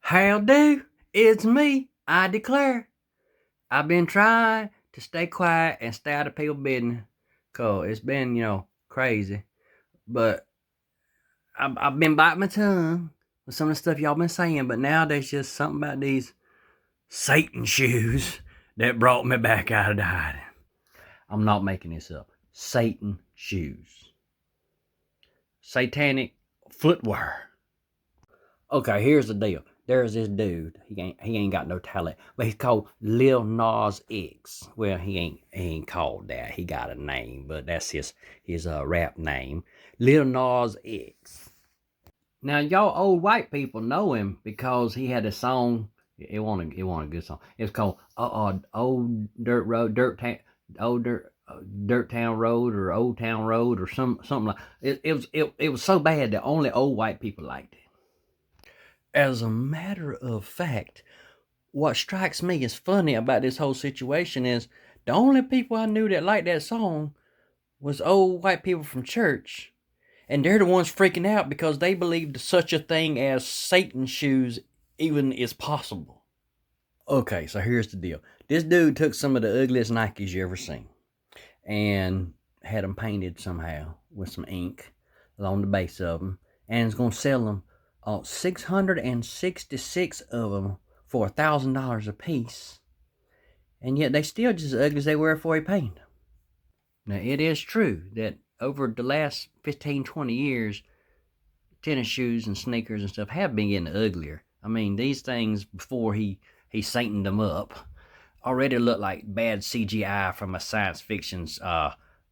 How do? It's me, I declare. I've been trying to stay quiet and stay out of people's business, cause it's been, crazy. But I've been biting my tongue with some of the stuff y'all been saying, but now there's just something about these Satan shoes that brought me back out of the hiding. I'm not making this up. Satan shoes. Satanic footwear. Okay, here's the deal. There's this dude. He ain't got no talent, but he's called Lil Nas X. Well, he ain't called that. He got a name, but that's his rap name, Lil Nas X. Now, y'all old white people know him because he had a song. It wasn't a good song. It's called Old Dirt Road, Dirt Town Road, or Old Town Road, or something like. It was so bad that only old white people liked it. As a matter of fact, what strikes me as funny about this whole situation is the only people I knew that liked that song was old white people from church. And they're the ones freaking out because they believed such a thing as Satan shoes even is possible. Okay, so here's the deal. This dude took some of the ugliest Nikes you ever seen and had them painted somehow with some ink along the base of them, and is going to sell them 666 of them for $1,000 a piece, and yet they still just as ugly as they were before he painted them. Now, it is true that over the last 15, 20 years, tennis shoes and sneakers and stuff have been getting uglier. I mean, these things, before he sataned them up, already look like bad CGI from a science fiction's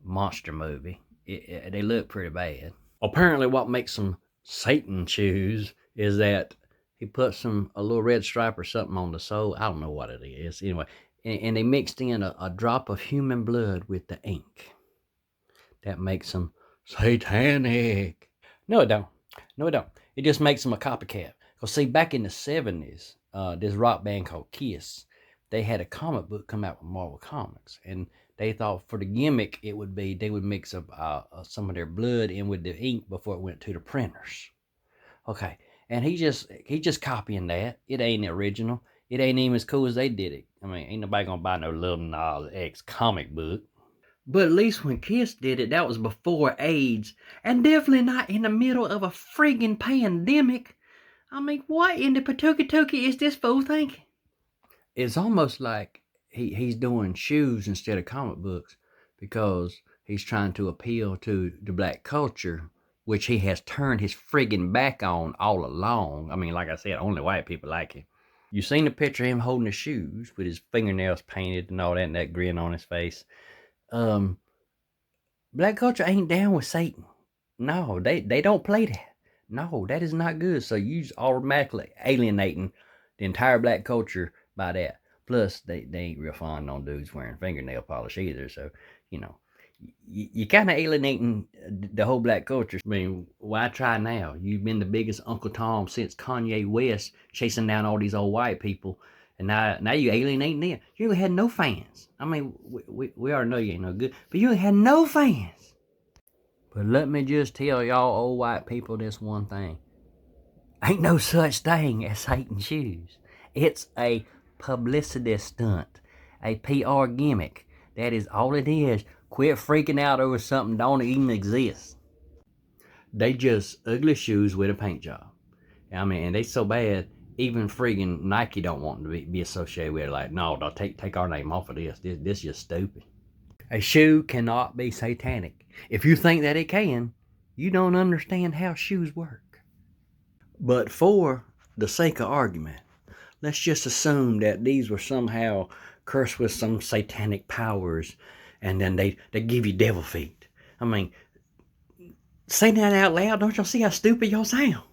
monster movie. They look pretty bad. Apparently, what makes them Satan shoes is that he puts a little red stripe or something on the sole. I don't know what it is. Anyway, and they mixed in a drop of human blood with the ink. That makes them satanic. No, it don't. No, it don't. It just makes them a copycat. Because, see, back in the 70s, this rock band called Kiss, they had a comic book come out with Marvel Comics. And they thought for the gimmick, it would be they would mix up some of their blood in with the ink before it went to the printers. Okay, and he just copying that. It ain't original. It ain't even as cool as they did it. I mean, ain't nobody gonna buy no Lil Nas X comic book. But at least when Kiss did it, that was before AIDS, and definitely not in the middle of a friggin' pandemic. I mean, what in the Patuki is this fool thinking? It's almost like he's doing shoes instead of comic books because he's trying to appeal to the black culture, which he has turned his friggin' back on all along. I mean, like I said, only white people like him. You seen the picture of him holding the shoes with his fingernails painted and all that, and that grin on his face. Black culture ain't down with Satan. No, they don't play that. No, that is not good. So you automatically alienating the entire black culture by that. Plus, they ain't real fond on dudes wearing fingernail polish either. So, you kind of alienating the whole black culture. I mean, why try now? You've been the biggest Uncle Tom since Kanye West, chasing down all these old white people, and now you alienating them. You ain't had no fans. I mean, we already know you ain't no good, but you ain't had no fans. But let me just tell y'all old white people this one thing. Ain't no such thing as Satan shoes. It's a publicity stunt, a PR gimmick. That is all it is. Quit freaking out over something don't even exist. They just ugly shoes with a paint job. I mean, and they so bad, even friggin' Nike don't want to be associated with it. Like, no, take our name off of this. This is just stupid. A shoe cannot be satanic. If you think that it can, you don't understand how shoes work. But for the sake of argument, let's just assume that these were somehow cursed with some satanic powers, and then they give you devil feet. I mean, say that out loud. Don't y'all see how stupid y'all sound?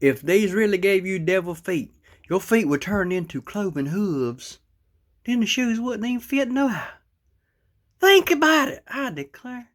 If these really gave you devil feet, your feet would turn into cloven hooves. Then the shoes wouldn't even fit no how. Think about it, I declare.